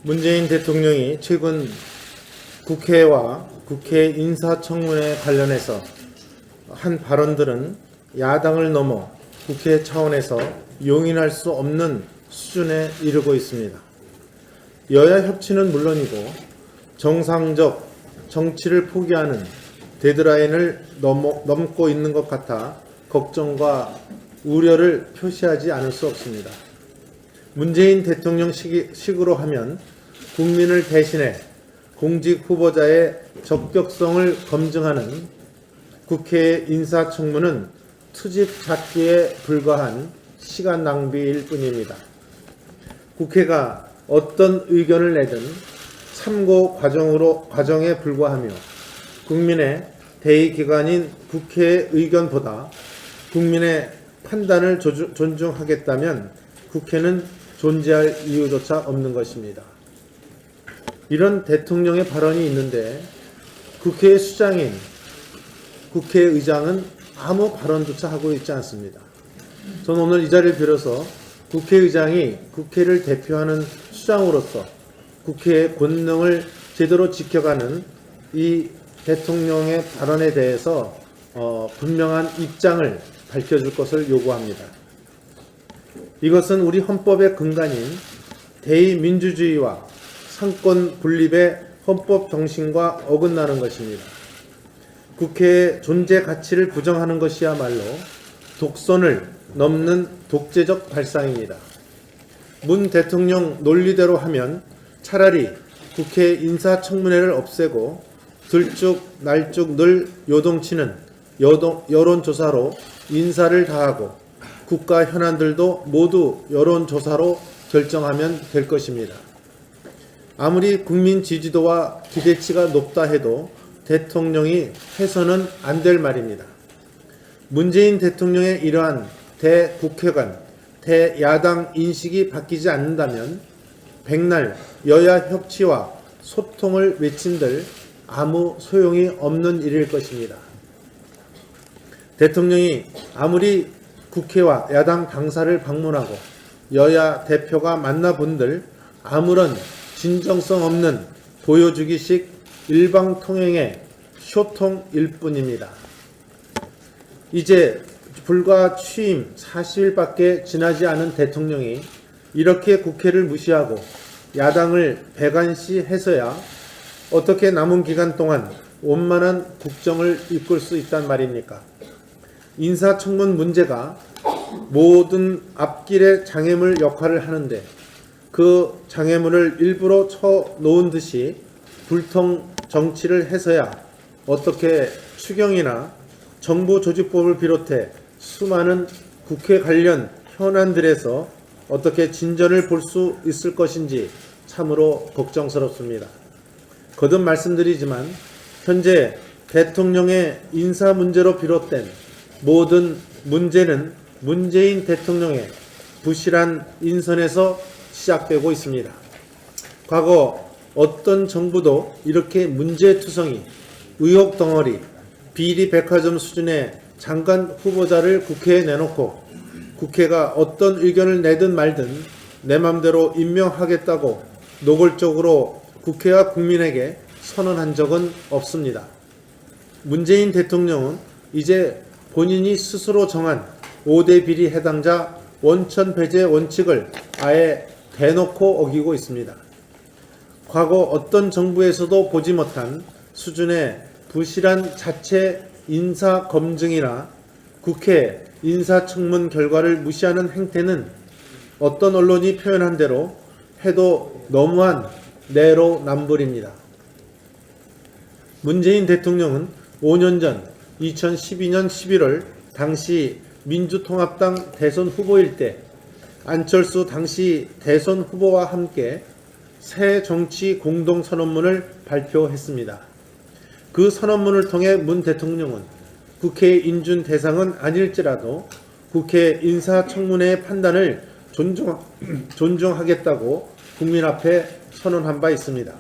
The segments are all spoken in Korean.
문재인 대통령이 최근 국회와 국회 인사청문회 관련해서 한 발언들은 야당을 넘어 국회 차원에서 용인할 수 없는 수준에 이르고 있습니다. 여야 협치는 물론이고 정상적 정치를 포기하는 데드라인을 넘고 있는 것 같아 걱정과 우려를 표시하지 않을 수 없습니다. 문재인 대통령 식으로 하면 국민을 대신해 공직 후보자의 적격성을 검증하는 국회 인사청문은 투집 잡기에 불과한 시간 낭비일 뿐입니다. 국회가 어떤 의견을 내든 참고 과정에 불과하며 국민의 대의기관인 국회의 의견보다 국민의 판단을 존중하겠다면 국회는 존재할 이유조차 없는 것입니다. 이런 대통령의 발언이 있는데 국회의 수장인 국회의장은 아무 발언조차 하고 있지 않습니다. 저는 오늘 이 자리를 빌어서 국회의장이 국회를 대표하는 수장으로서 국회의 권능을 제대로 지켜가는 이 대통령의 발언에 대해서 분명한 입장을 밝혀줄 것을 요구합니다. 이것은 우리 헌법의 근간인 대의민주주의와 상권 분립의 헌법 정신과 어긋나는 것입니다. 국회의 존재 가치를 부정하는 것이야말로 독선을 넘는 독재적 발상입니다. 문 대통령 논리대로 하면 차라리 국회 인사청문회를 없애고 들쭉 날쭉 늘 요동치는 여론조사로 인사를 다하고 국가 현안들도 모두 여론조사로 결정하면 될 것입니다. 아무리 국민 지지도와 기대치가 높다 해도 대통령이 해서는 안 될 말입니다. 문재인 대통령의 이러한 대국회관, 대야당 인식이 바뀌지 않는다면 백날 여야 협치와 소통을 외친들 아무 소용이 없는 일일 것입니다. 대통령이 아무리 국회와 야당 당사를 방문하고 여야 대표가 만나본들 아무런 진정성 없는 보여주기식 일방통행의 쇼통일 뿐입니다. 이제 불과 취임 40일밖에 지나지 않은 대통령이 이렇게 국회를 무시하고 야당을 배관시해서야 어떻게 남은 기간 동안 원만한 국정을 이끌 수 있단 말입니까? 인사청문 문제가 모든 앞길의 장애물 역할을 하는데 그 장애물을 일부러 쳐놓은 듯이 불통 정치를 해서야 어떻게 추경이나 정부조직법을 비롯해 수많은 국회 관련 현안들에서 어떻게 진전을 볼 수 있을 것인지 참으로 걱정스럽습니다. 거듭 말씀드리지만 현재 대통령의 인사 문제로 비롯된 모든 문제는 문재인 대통령의 부실한 인선에서 시작되고 있습니다. 과거 어떤 정부도 이렇게 문제투성이, 의혹 덩어리, 비리 백화점 수준의 장관 후보자를 국회에 내놓고 국회가 어떤 의견을 내든 말든 내 맘대로 임명하겠다고 노골적으로 국회와 국민에게 선언한 적은 없습니다. 문재인 대통령은 이제 본인이 스스로 정한 5대 비리 해당자 원천 배제 원칙을 아예 대놓고 어기고 있습니다. 과거 어떤 정부에서도 보지 못한 수준의 부실한 자체 인사 검증이나 국회 인사청문 결과를 무시하는 행태는 어떤 언론이 표현한 대로 해도 너무한 내로남불입니다. 문재인 대통령은 5년 전 2012년 11월 당시 민주통합당 대선 후보일 때 안철수 당시 대선 후보와 함께 새 정치 공동선언문을 발표했습니다. 그 선언문을 통해 문 대통령은 국회 인준 대상은 아닐지라도 국회 인사청문회의 판단을 존중하겠다고 국민 앞에 선언한 바 있습니다.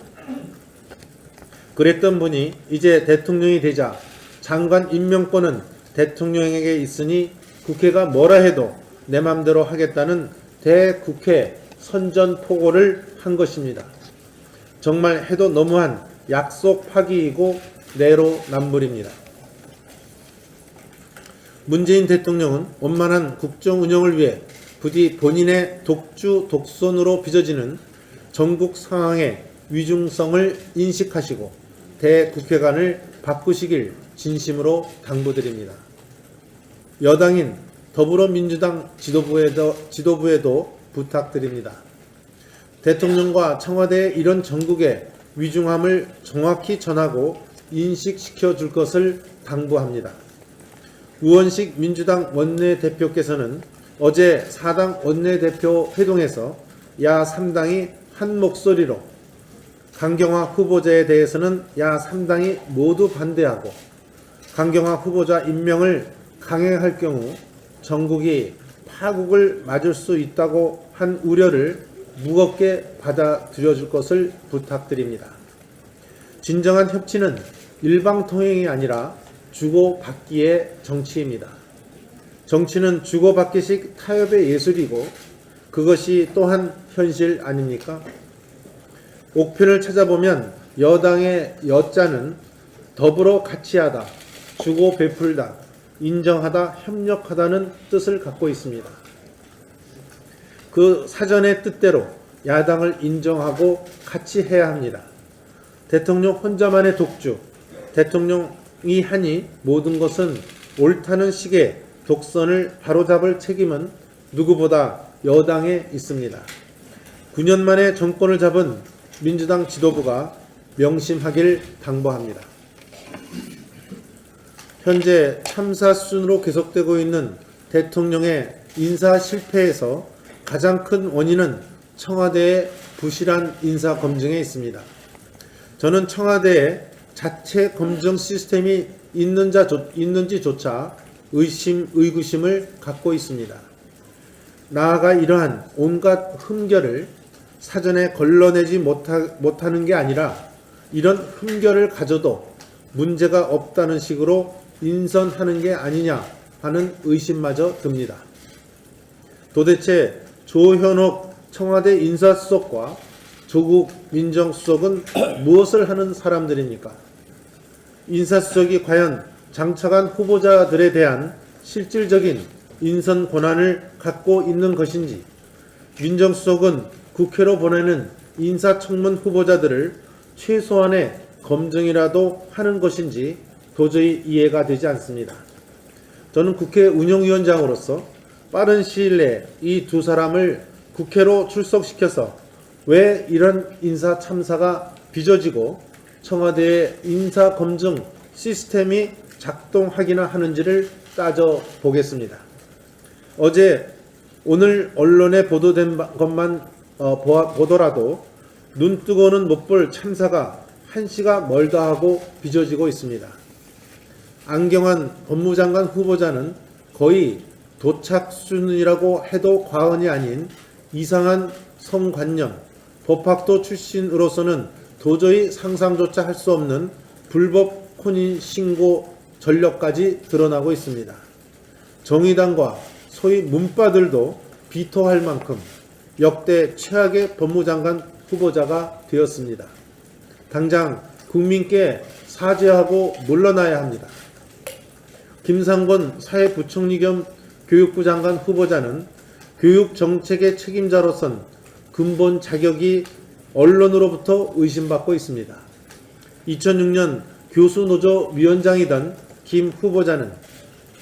그랬던 분이 이제 대통령이 되자 장관 임명권은 대통령에게 있으니 국회가 뭐라 해도 내 맘대로 하겠다는 대국회 선전포고를 한 것입니다. 정말 해도 너무한 약속 파기이고 내로남불입니다. 문재인 대통령은 원만한 국정 운영을 위해 부디 본인의 독주 독선으로 빚어지는 전국 상황의 위중성을 인식하시고 대국회관을 바꾸시길 진심으로 당부드립니다. 여당인 더불어민주당 지도부에도 부탁드립니다. 대통령과 청와대의 이런 전국의 위중함을 정확히 전하고 인식시켜 줄 것을 당부합니다. 우원식 민주당 원내대표께서는 어제 4당 원내대표 회동에서 야 3당이 한 목소리로 강경화 후보자에 대해서는 야 3당이 모두 반대하고 강경화 후보자 임명을 강행할 경우 전국이 파국을 맞을 수 있다고 한 우려를 무겁게 받아들여 줄 것을 부탁드립니다. 진정한 협치는 일방통행이 아니라 주고받기의 정치입니다. 정치는 주고받기식 타협의 예술이고 그것이 또한 현실 아닙니까? 옥편을 찾아보면 여당의 여자는 더불어 같이하다, 주고 베풀다, 인정하다, 협력하다는 뜻을 갖고 있습니다. 그 사전의 뜻대로 야당을 인정하고 같이 해야 합니다. 대통령 혼자만의 독주, 대통령이 하니 모든 것은 옳다는 식의 독선을 바로잡을 책임은 누구보다 여당에 있습니다. 9년 만에 정권을 잡은 민주당 지도부가 명심하길 당부합니다. 현재 참사 수준으로 계속되고 있는 대통령의 인사 실패에서 가장 큰 원인은 청와대의 부실한 인사 검증에 있습니다. 저는 청와대의 자체 검증 시스템이 있는지조차 의구심을 갖고 있습니다. 나아가 이러한 온갖 흠결을 사전에 걸러내지 못하는 게 아니라 이런 흠결을 가져도 문제가 없다는 식으로 인선하는 게 아니냐 하는 의심마저 듭니다. 도대체 조현옥 청와대 인사수석과 조국 민정수석은 무엇을 하는 사람들입니까? 인사수석이 과연 장차관 후보자들에 대한 실질적인 인선 권한을 갖고 있는 것인지, 민정수석은 국회로 보내는 인사청문 후보자들을 최소한의 검증이라도 하는 것인지 도저히 이해가 되지 않습니다. 저는 국회 운영위원장으로서 빠른 시일 내에 이 두 사람을 국회로 출석시켜서 왜 이런 인사 참사가 빚어지고 청와대의 인사 검증 시스템이 작동하기나 하는지를 따져보겠습니다. 오늘 언론에 보도된 것만 보더라도 눈뜨고는 못 볼 참사가 한시가 멀다 하고 빚어지고 있습니다. 안경환 법무장관 후보자는 거의 도착 수준이라고 해도 과언이 아닌 이상한 성관념, 법학도 출신으로서는 도저히 상상조차 할 수 없는 불법 혼인 신고 전력까지 드러나고 있습니다. 정의당과 소위 문파들도 비토할 만큼 역대 최악의 법무장관 후보자가 되었습니다. 당장 국민께 사죄하고 물러나야 합니다. 김상곤 사회부총리 겸 교육부 장관 후보자는 교육정책의 책임자로선 근본 자격이 언론으로부터 의심받고 있습니다. 2006년 교수노조 위원장이던 김 후보자는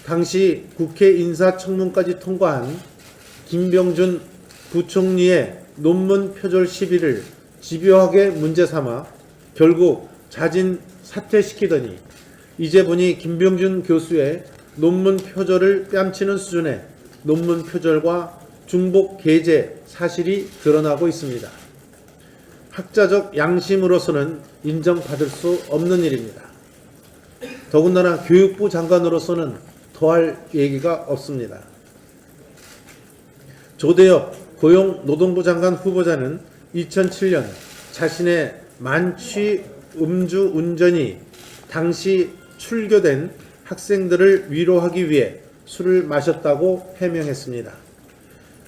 당시 국회 인사청문까지 통과한 김병준 부총리의 논문 표절 시비를 집요하게 문제 삼아 결국 자진 사퇴시키더니 이제 보니 김병준 교수의 논문 표절을 뺨치는 수준의 논문 표절과 중복 게재 사실이 드러나고 있습니다. 학자적 양심으로서는 인정받을 수 없는 일입니다. 더군다나 교육부 장관으로서는 더할 얘기가 없습니다. 조대엽 고용노동부 장관 후보자는 2007년 자신의 만취 음주 운전이 당시 출교된 학생들을 위로하기 위해 술을 마셨다고 해명했습니다.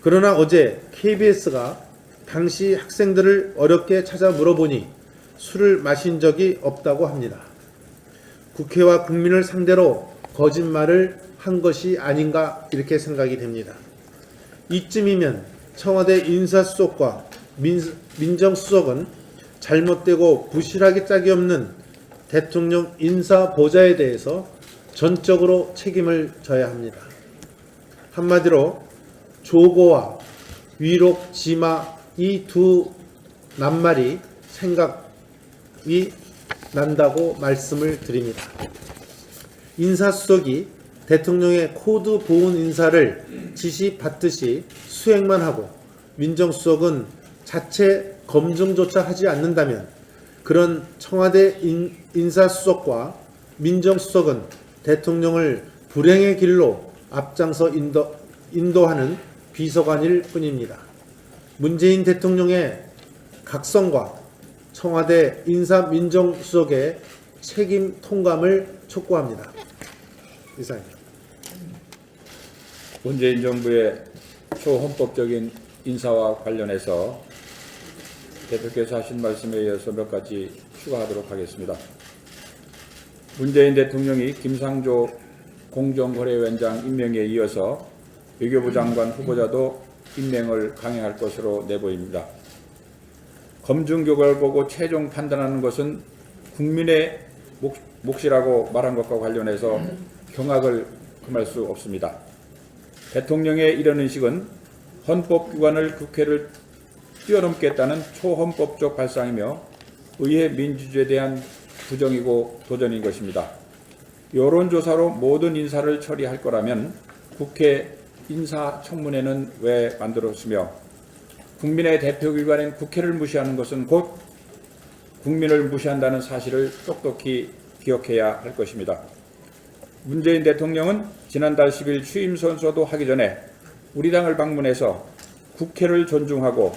그러나 어제 KBS가 당시 학생들을 어렵게 찾아 물어보니 술을 마신 적이 없다고 합니다. 국회와 국민을 상대로 거짓말을 한 것이 아닌가 이렇게 생각이 됩니다. 이쯤이면 청와대 인사수석과 민정수석은 잘못되고 부실하기 짝이 없는 대통령 인사보좌에 대해서 전적으로 책임을 져야 합니다. 한마디로 조고와 위록, 지마 이 두 낱말이 생각이 난다고 말씀을 드립니다. 인사수석이 대통령의 코드 보훈 인사를 지시받듯이 수행만 하고 민정수석은 자체 검증조차 하지 않는다면 그런 청와대 인사수석과 민정수석은 대통령을 불행의 길로 앞장서 인도하는 비서관일 뿐입니다. 문재인 대통령의 각성과 청와대 인사민정수석의 책임 통감을 촉구합니다. 이상입니다. 문재인 정부의 초헌법적인 인사와 관련해서 대표께서 하신 말씀에 이어서 몇 가지 추가하도록 하겠습니다. 문재인 대통령이 김상조 공정거래위원장 임명에 이어서 외교부 장관 후보자도 임명을 강행할 것으로 내보입니다. 검증 결과를 보고 최종 판단하는 것은 국민의 몫이라고 말한 것과 관련해서 경악을 금할 수 없습니다. 대통령의 이런 의식은 헌법기관을 국회를 뛰어넘겠다는 초헌법적 발상이며 의회 민주주의에 대한 부정이고 도전인 것입니다. 여론조사로 모든 인사를 처리할 거라면 국회 인사청문회는 왜 만들었으며 국민의 대표기관인 국회를 무시하는 것은 곧 국민을 무시한다는 사실을 똑똑히 기억해야 할 것입니다. 문재인 대통령은 지난달 10일 취임 선서도 하기 전에 우리 당을 방문해서 국회를 존중하고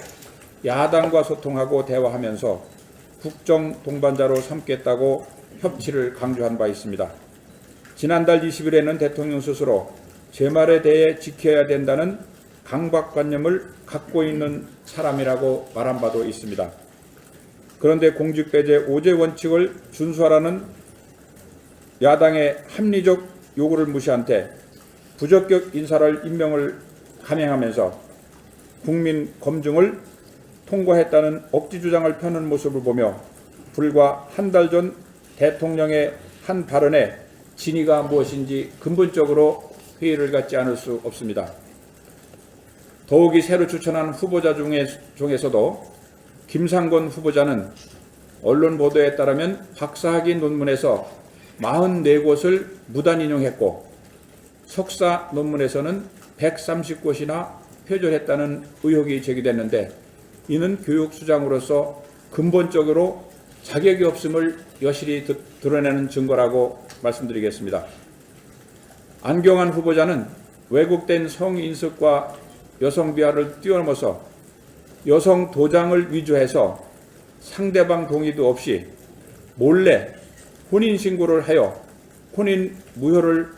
야당과 소통하고 대화하면서 국정 동반자로 삼겠다고 협치를 강조한 바 있습니다. 지난달 20일에는 대통령 스스로 제 말에 대해 지켜야 된다는 강박관념을 갖고 있는 사람이라고 말한 바도 있습니다. 그런데 공직배제 5제 원칙을 준수하라는 야당의 합리적 요구를 무시한 채 부적격 인사를 임명을 감행하면서 국민 검증을 통과했다는 억지 주장을 펴는 모습을 보며 불과 한 달 전 대통령의 한 발언에 진위가 무엇인지 근본적으로 회의를 갖지 않을 수 없습니다. 더욱이 새로 추천한 후보자 중에서도 김상곤 후보자는 언론 보도에 따르면 박사학위 논문에서 44곳을 무단 인용했고 석사 논문에서는 130곳이나 표절했다는 의혹이 제기됐는데 이는 교육수장으로서 근본적으로 자격이 없음을 여실히 드러내는 증거라고 말씀드리겠습니다. 안경환 후보자는 왜곡된 성인식과 여성 비하를 뛰어넘어서 여성 도장을 위조해서 상대방 동의도 없이 몰래 혼인신고를 하여 혼인 무효를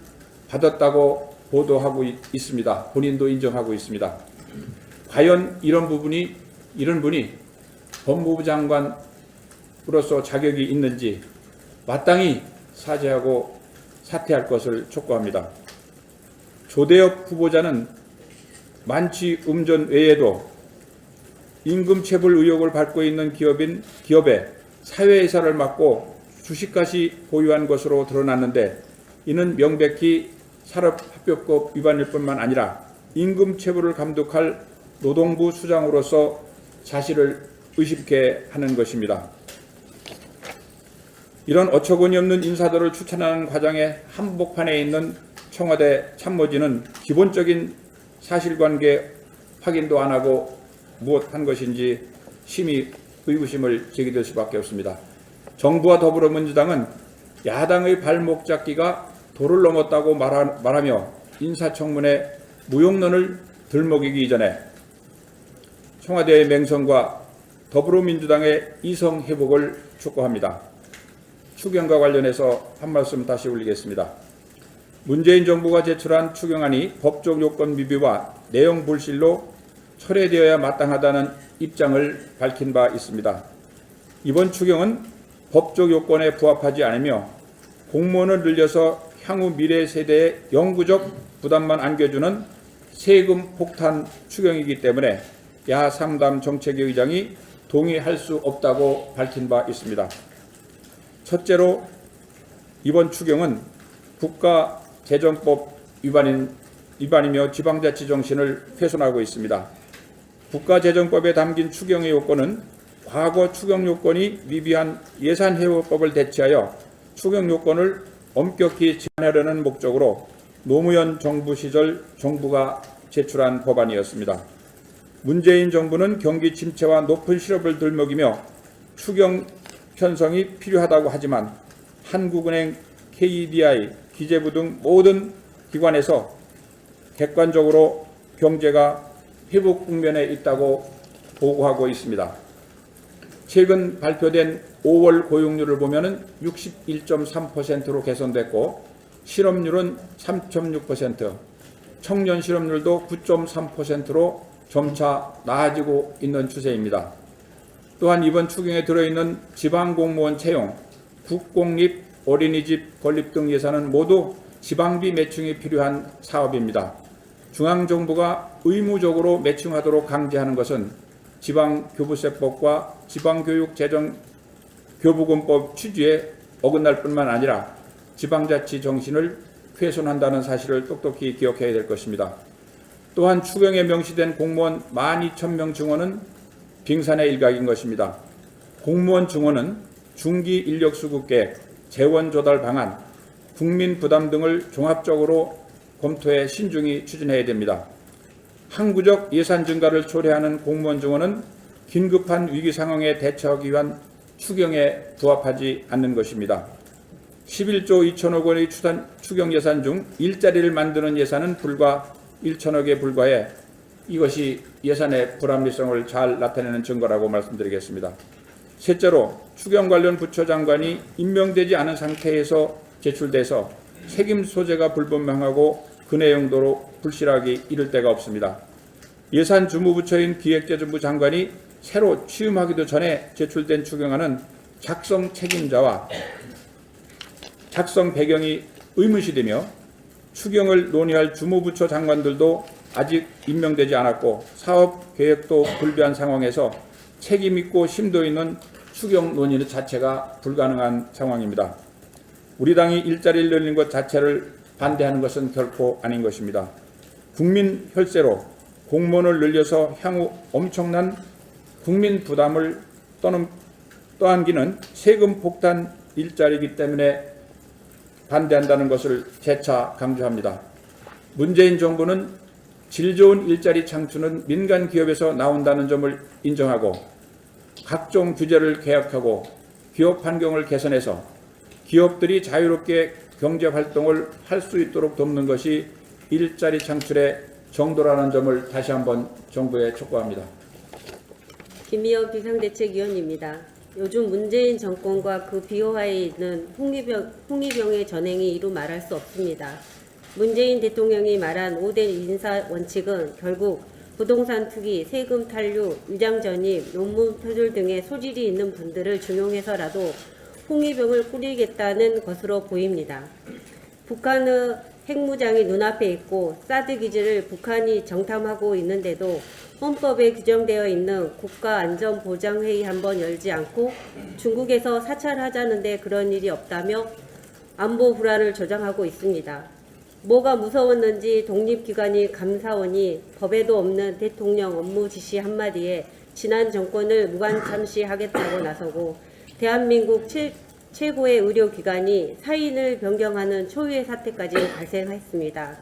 받았다고 보도하고 있습니다. 본인도 인정하고 있습니다. 과연 이런 분이 법무부 장관으로서 자격이 있는지 마땅히 사죄하고 사퇴할 것을 촉구합니다. 조대엽 후보자는 만취 음전 외에도 임금체불 의혹을 받고 있는 기업의 사회이사를 맡고 주식까지 보유한 것으로 드러났는데 이는 명백히 산업합병법 위반일 뿐만 아니라 임금체불을 감독할 노동부 수장으로서 자신을 의심케 하는 것입니다. 이런 어처구니 없는 인사들을 추천하는 과정의 한복판에 있는 청와대 참모진은 기본적인 사실관계 확인도 안 하고 무엇한 것인지 심히 의구심을 제기될 수밖에 없습니다. 정부와 더불어민주당은 야당의 발목 잡기가 도를 넘었다고 말하며 인사청문회 무용론을 들먹이기 이전에 청와대의 맹성과 더불어민주당의 이성 회복을 촉구합니다. 추경과 관련해서 한 말씀 다시 올리겠습니다. 문재인 정부가 제출한 추경안이 법적 요건 미비와 내용 불실로 철회되어야 마땅하다는 입장을 밝힌 바 있습니다. 이번 추경은 법적 요건에 부합하지 않으며 공무원을 늘려서 향후 미래 세대에 영구적 부담만 안겨주는 세금 폭탄 추경이기 때문에 야상담 정책위 의장이 동의할 수 없다고 밝힌 바 있습니다. 첫째로 이번 추경은 국가재정법 위반이며 지방자치 정신을 훼손하고 있습니다. 국가재정법에 담긴 추경의 요건은 과거 추경 요건이 미비한 예산회원법을 대체하여 추경 요건을 엄격히 제한하려는 목적으로 노무현 정부 시절 정부가 제출한 법안이었습니다. 문재인 정부는 경기 침체와 높은 실업을 들먹이며 추경 편성이 필요하다고 하지만 한국은행, KDI, 기재부 등 모든 기관에서 객관적으로 경제가 회복 국면에 있다고 보고하고 있습니다. 최근 발표된 5월 고용률을 보면 61.3%로 개선됐고 실업률은 3.6%, 청년 실업률도 9.3%로 점차 나아지고 있는 추세입니다. 또한 이번 추경에 들어있는 지방공무원 채용, 국공립, 어린이집 건립 등 예산은 모두 지방비 매칭이 필요한 사업입니다. 중앙정부가 의무적으로 매칭하도록 강제하는 것은 지방교부세법과 지방교육재정교부금법 취지에 어긋날 뿐만 아니라 지방자치 정신을 훼손한다는 사실을 똑똑히 기억해야 될 것입니다. 또한 추경에 명시된 공무원 12,000명 증원은 빙산의 일각인 것입니다. 공무원 증원은 중기 인력 수급 계획, 재원 조달 방안, 국민 부담 등을 종합적으로 검토해 신중히 추진해야 됩니다. 항구적 예산 증가를 초래하는 공무원 증원은 긴급한 위기 상황에 대처하기 위한 추경에 부합하지 않는 것입니다. 11조 2천억 원의 추경 예산 중 일자리를 만드는 예산은 불과 1천억에 불과해 이것이 예산의 불합리성을 잘 나타내는 증거라고 말씀드리겠습니다. 셋째로 추경 관련 부처 장관이 임명되지 않은 상태에서 제출돼서 책임 소재가 불분명하고 그 내용도로 불실하기 이를 데가 없습니다. 예산 주무부처인 기획재정부 장관이 새로 취임하기도 전에 제출된 추경안은 작성 책임자와 작성 배경이 의문시되며 추경을 논의할 주무부처 장관들도 아직 임명되지 않았고 사업 계획도 불비한 상황에서 책임 있고 심도 있는 추경 논의 자체가 불가능한 상황입니다. 우리 당이 일자리를 늘리는 것 자체를 반대하는 것은 결코 아닌 것입니다. 국민 혈세로 공무원을 늘려서 향후 엄청난 국민 부담을 떠안기는 세금 폭탄 일자리이기 때문에 반대한다는 것을 재차 강조합니다. 문재인 정부는 질 좋은 일자리 창출은 민간 기업에서 나온다는 점을 인정하고 각종 규제를 개혁하고 기업 환경을 개선해서 기업들이 자유롭게 경제 활동을 할 수 있도록 돕는 것이 일자리 창출의 정도라는 점을 다시 한번 정부에 촉구합니다. 김미영 비상대책위원입니다. 요즘 문재인 정권과 그 비호하에 있는 홍위병의 전행이 이루 말할 수 없습니다. 문재인 대통령이 말한 5대 인사 원칙은 결국 부동산 투기, 세금 탈루, 위장 전입, 논문 표절 등의 소질이 있는 분들을 중용해서라도 홍위병을 꾸리겠다는 것으로 보입니다. 북한의 핵무장이 눈앞에 있고 사드 기지를 북한이 정탐하고 있는데도 헌법에 규정되어 있는 국가안전보장회의 한번 열지 않고 중국에서 사찰하자는데 그런 일이 없다며 안보 불안을 조장하고 있습니다. 뭐가 무서웠는지 독립기관이 감사원이 법에도 없는 대통령 업무 지시 한마디에 지난 정권을 무관참시하겠다고 나서고 대한민국 최고의 의료기관이 사인을 변경하는 초유의 사태까지 발생했습니다.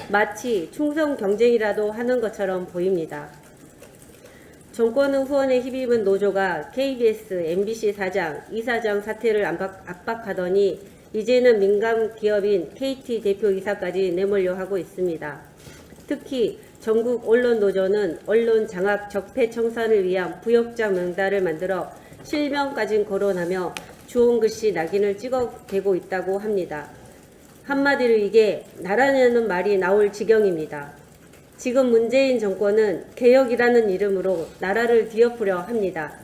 마치 충성 경쟁이라도 하는 것처럼 보입니다. 정권의 후원에 힘입은 노조가 KBS, MBC 사장, 이사장 사퇴를 압박하더니 이제는 민간 기업인 KT 대표이사까지 내몰려 하고 있습니다. 특히 전국 언론노조는 언론 장악 적폐 청산을 위한 부역자 명단을 만들어 실명까지 거론하며 주홍 글씨 낙인을 찍어대고 있다고 합니다. 한마디로 이게 나라냐는 말이 나올 지경입니다. 지금 문재인 정권은 개혁이라는 이름으로 나라를 뒤엎으려 합니다.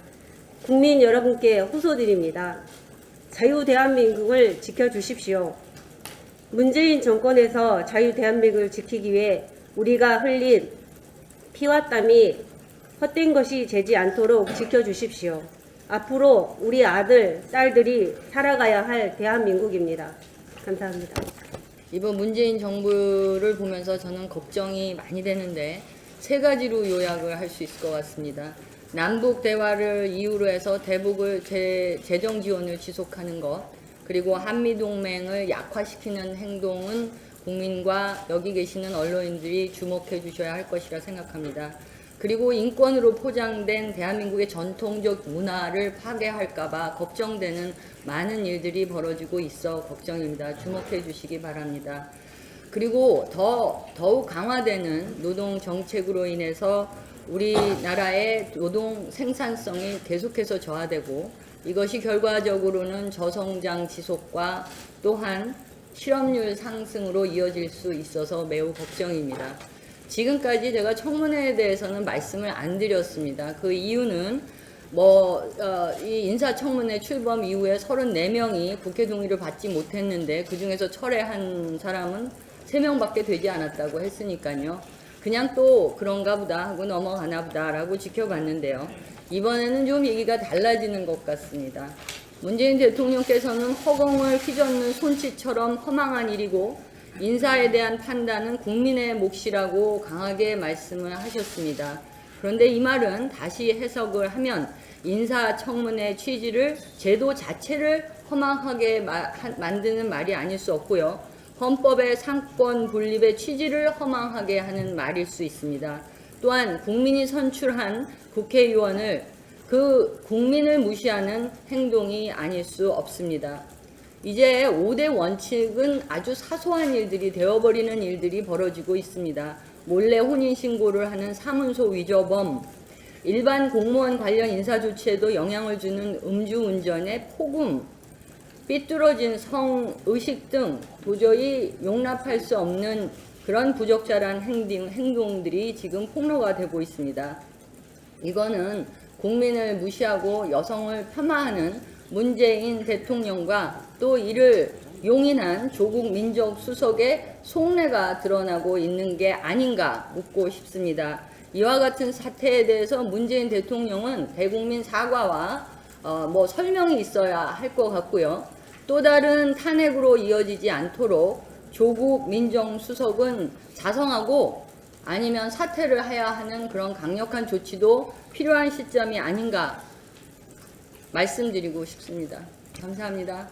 국민 여러분께 호소드립니다. 자유 대한민국을 지켜주십시오. 문재인 정권에서 자유 대한민국을 지키기 위해 우리가 흘린 피와 땀이 헛된 것이 되지 않도록 지켜주십시오. 앞으로 우리 아들, 딸들이 살아가야 할 대한민국입니다. 감사합니다. 이번 문재인 정부를 보면서 저는 걱정이 많이 되는데 세 가지로 요약을 할 수 있을 것 같습니다. 남북 대화를 이유로 해서 대북을 재정 지원을 지속하는 것, 그리고 한미 동맹을 약화시키는 행동은 국민과 여기 계시는 언론인들이 주목해 주셔야 할 것이라 생각합니다. 그리고 인권으로 포장된 대한민국의 전통적 문화를 파괴할까봐 걱정되는 많은 일들이 벌어지고 있어 걱정입니다. 주목해 주시기 바랍니다. 그리고 더욱 강화되는 노동 정책으로 인해서 우리나라의 노동 생산성이 계속해서 저하되고 이것이 결과적으로는 저성장 지속과 또한 실업률 상승으로 이어질 수 있어서 매우 걱정입니다. 지금까지 제가 청문회에 대해서는 말씀을 안 드렸습니다. 그 이유는 이 인사청문회 출범 이후에 34명이 국회 동의를 받지 못했는데 그중에서 철회한 사람은 3명밖에 되지 않았다고 했으니까요. 그냥 또 그런가 보다 하고 넘어가나 보다라고 지켜봤는데요. 이번에는 좀 얘기가 달라지는 것 같습니다. 문재인 대통령께서는 허공을 휘젓는 손짓처럼 허망한 일이고 인사에 대한 판단은 국민의 몫이라고 강하게 말씀을 하셨습니다. 그런데 이 말은 다시 해석을 하면 인사청문회 취지를 제도 자체를 허망하게 만드는 말이 아닐 수 없고요. 헌법의 상권 분립의 취지를 허망하게 하는 말일 수 있습니다. 또한 국민이 선출한 국회의원을 그 국민을 무시하는 행동이 아닐 수 없습니다. 이제 5대 원칙은 아주 사소한 일들이 되어버리는 일들이 벌어지고 있습니다. 몰래 혼인신고를 하는 사문서 위조범, 일반 공무원 관련 인사조치에도 영향을 주는 음주운전의 폭음, 삐뚤어진 성의식 등 도저히 용납할 수 없는 그런 부적절한 행동들이 지금 폭로가 되고 있습니다. 이거는 국민을 무시하고 여성을 폄하하는 문재인 대통령과 또 이를 용인한 조국 민정수석의 속내가 드러나고 있는 게 아닌가 묻고 싶습니다. 이와 같은 사태에 대해서 문재인 대통령은 대국민 사과와 설명이 있어야 할 것 같고요. 또 다른 탄핵으로 이어지지 않도록 조국 민정수석은 자성하고 아니면 사퇴를 해야 하는 그런 강력한 조치도 필요한 시점이 아닌가 말씀드리고 싶습니다. 감사합니다.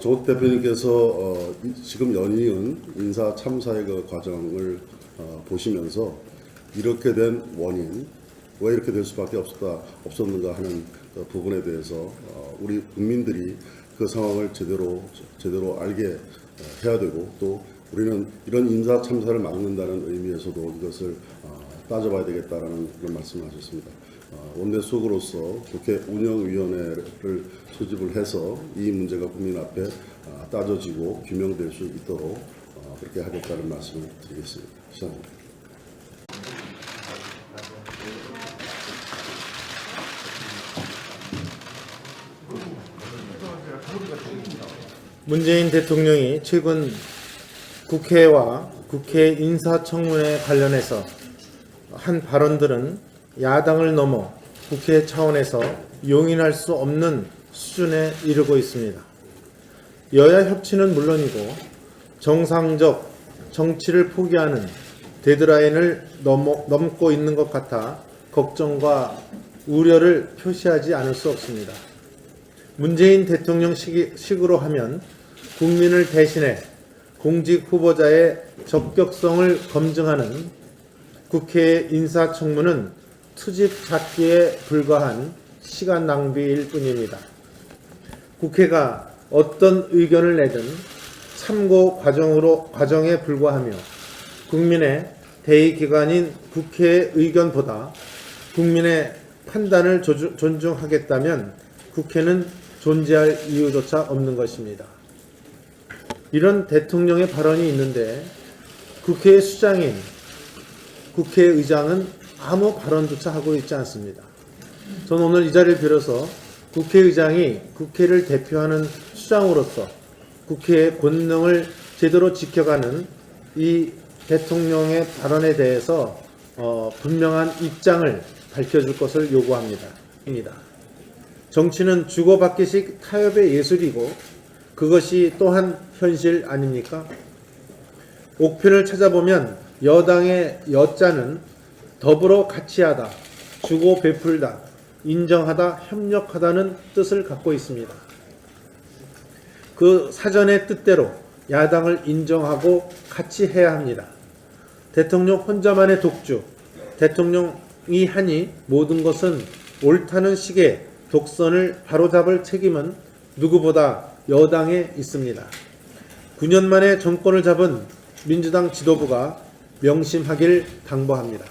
조국 대표님께서 지금 연이은 인사 참사의 그 과정을 보시면서 이렇게 된 원인, 왜 이렇게 될 수밖에 없었는가 하는 그 부분에 대해서 우리 국민들이 그 상황을 제대로 알게 해야 되고 또 우리는 이런 인사 참사를 막는다는 의미에서도 이것을 따져봐야 되겠다라는 그런 말씀을 하셨습니다. 원내 수석으로서 국회 운영위원회를 소집을 해서 이 문제가 국민 앞에 따져지고 규명될 수 있도록 그렇게 하겠다는 말씀을 드리겠습니다. 시작합니다. 문재인 대통령이 최근 국회와 국회 인사청문회 관련해서 한 발언들은 야당을 넘어 국회 차원에서 용인할 수 없는 수준에 이르고 있습니다. 여야 협치는 물론이고 정상적 정치를 포기하는 데드라인을 넘고 있는 것 같아 걱정과 우려를 표시하지 않을 수 없습니다. 문재인 대통령 식으로 하면 국민을 대신해 공직 후보자의 적격성을 검증하는 국회 인사청문은 투집 잡기에 불과한 시간 낭비일 뿐입니다. 국회가 어떤 의견을 내든 참고 과정에 불과하며 국민의 대의기관인 국회의 의견보다 국민의 판단을 존중하겠다면 국회는 존재할 이유조차 없는 것입니다. 이런 대통령의 발언이 있는데 국회의 수장인 국회의장은 아무 발언조차 하고 있지 않습니다. 저는 오늘 이 자리를 빌어서 국회의장이 국회를 대표하는 수장으로서 국회의 권능을 제대로 지켜가는 이 대통령의 발언에 대해서 분명한 입장을 밝혀줄 것을 요구합니다. 정치는 주고받기식 타협의 예술이고 그것이 또한 현실 아닙니까? 옥편을 찾아보면 여당의 여자는 더불어 같이하다, 주고 베풀다, 인정하다, 협력하다는 뜻을 갖고 있습니다. 그 사전의 뜻대로 야당을 인정하고 같이 해야 합니다. 대통령 혼자만의 독주, 대통령이 하니 모든 것은 옳다는 식의 독선을 바로잡을 책임은 누구보다 여당에 있습니다. 9년 만에 정권을 잡은 민주당 지도부가 명심하길 당부합니다.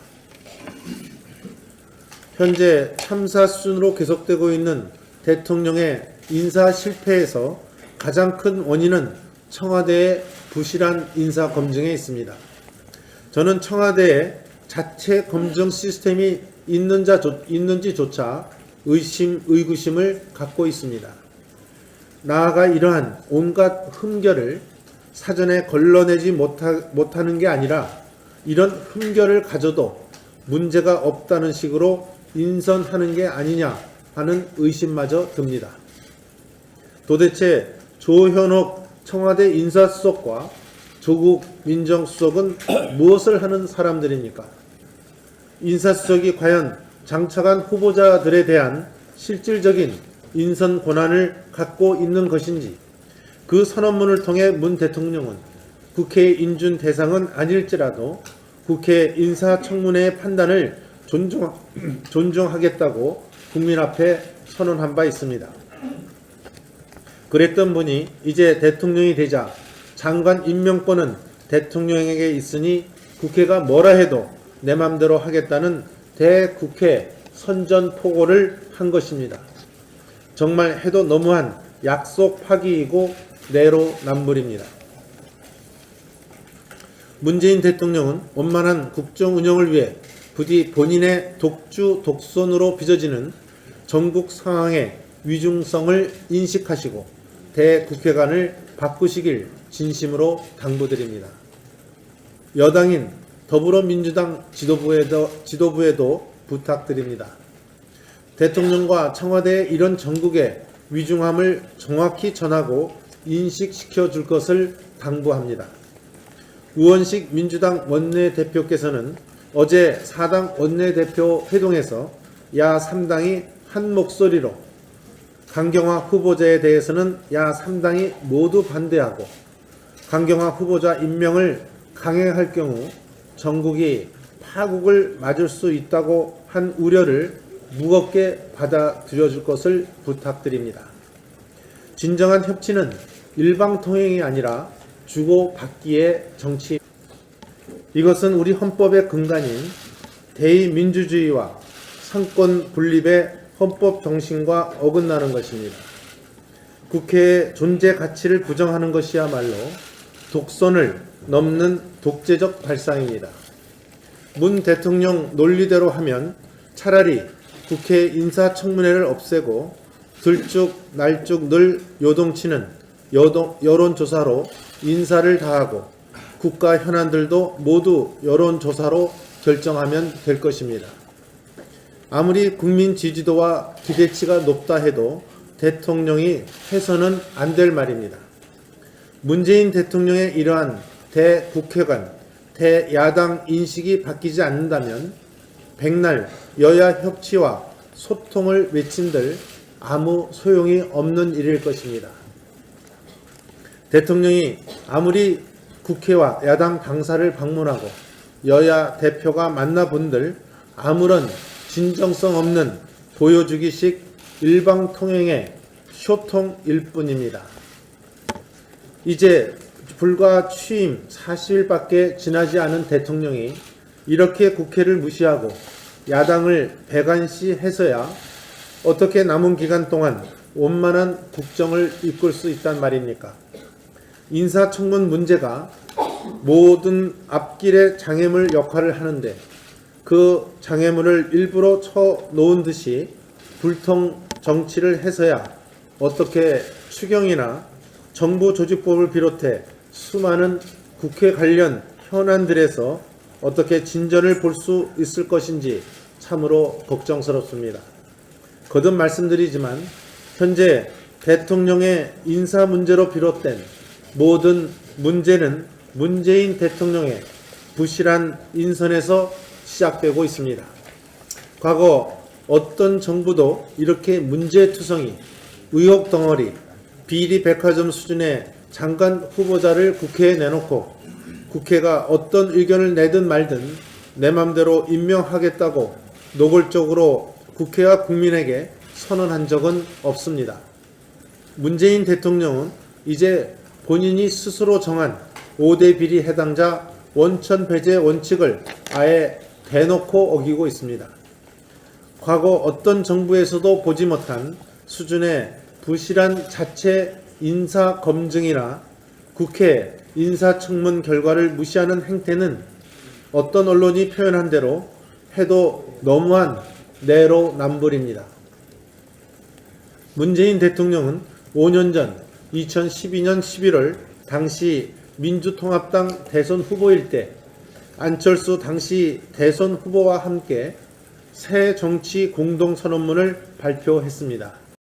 현재 참사 수준으로 계속되고 있는 대통령의 인사 실패에서 가장 큰 원인은 청와대의 부실한 인사 검증에 있습니다. 저는 청와대에 자체 검증 시스템이 있는지조차 의구심을 갖고 있습니다. 나아가 이러한 온갖 흠결을 사전에 걸러내지 못하는 게 아니라 이런 흠결을 가져도 문제가 없다는 식으로 인선하는 게 아니냐 하는 의심마저 듭니다. 도대체 조현옥 청와대 인사수석과 조국 민정수석은 무엇을 하는 사람들입니까? 인사수석이 과연 장차관 후보자들에 대한 실질적인 인선 권한을 갖고 있는 것인지, 그 선언문을 통해 문 대통령은 국회 인준 대상은 아닐지라도 국회 인사청문회의 판단을 존중하겠다고 국민 앞에 선언한 바 있습니다. 그랬던 분이 이제 대통령이 되자 장관 임명권은 대통령에게 있으니 국회가 뭐라 해도 내 맘대로 하겠다는 대국회 선전포고를 한 것입니다. 정말 해도 너무한 약속 파기이고 내로남불입니다. 문재인 대통령은 원만한 국정 운영을 위해 부디 본인의 독주 독선으로 빚어지는 전국 상황의 위중성을 인식하시고 대국회관을 바꾸시길 진심으로 당부드립니다. 여당인 더불어민주당 지도부에도 부탁드립니다. 대통령과 청와대의 이런 전국의 위중함을 정확히 전하고 인식시켜 줄 것을 당부합니다. 우원식 민주당 원내대표께서는 어제 4당 원내대표 회동에서 야 3당이 한 목소리로 강경화 후보자에 대해서는 야 3당이 모두 반대하고 강경화 후보자 임명을 강행할 경우 전국이 파국을 맞을 수 있다고 한 우려를 무겁게 받아들여 줄 것을 부탁드립니다. 진정한 협치는 일방통행이 아니라 주고받기의 정치. 이것은 우리 헌법의 근간인 대의민주주의와 상권 분립의 헌법 정신과 어긋나는 것입니다. 국회의 존재 가치를 부정하는 것이야말로 독선을 넘는 독재적 발상입니다. 문 대통령 논리대로 하면 차라리 국회 인사청문회를 없애고 들쭉 날쭉 늘 요동치는 여론조사로 인사를 다하고 국가 현안들도 모두 여론조사로 결정하면 될 것입니다. 아무리 국민 지지도와 기대치가 높다 해도 대통령이 해서는 안 될 말입니다. 문재인 대통령의 이러한 대국회관, 대야당 인식이 바뀌지 않는다면 백날 여야 협치와 소통을 외친들 아무 소용이 없는 일일 것입니다. 대통령이 아무리 국회와 야당 당사를 방문하고 여야 대표가 만나본들 아무런 진정성 없는 보여주기식 일방통행의 쇼통일 뿐입니다. 이제 불과 취임 40일밖에 지나지 않은 대통령이 이렇게 국회를 무시하고 야당을 배관시해서야 어떻게 남은 기간 동안 원만한 국정을 이끌 수 있단 말입니까? 인사청문 문제가 모든 앞길의 장애물 역할을 하는데 그 장애물을 일부러 쳐놓은 듯이 불통 정치를 해서야 어떻게 추경이나 정부 조직법을 비롯해 수많은 국회 관련 현안들에서 어떻게 진전을 볼 수 있을 것인지 참으로 걱정스럽습니다. 거듭 말씀드리지만 현재 대통령의 인사 문제로 비롯된 모든 문제는 문재인 대통령의 부실한 인선에서 시작되고 있습니다. 과거 어떤 정부도 이렇게 문제투성이, 의혹 덩어리, 비리 백화점 수준의 장관 후보자를 국회에 내놓고 국회가 어떤 의견을 내든 말든 내 맘대로 임명하겠다고 노골적으로 국회와 국민에게 선언한 적은 없습니다. 문재인 대통령은 이제 본인이 스스로 정한 5대 비리 해당자 원천 배제 원칙을 아예 대놓고 어기고 있습니다. 과거 어떤 정부에서도 보지 못한 수준의 부실한 자체 인사 검증이나 국회 인사청문 결과를 무시하는 행태는 어떤 언론이 표현한 대로 해도 너무한 내로남불입니다. 문재인 대통령은 5년 전 2012년 11월 당시 민주통합당 대선 후보일 때 안철수 당시 대선 후보와 함께 새 정치 공동선언문을 발표했습니다.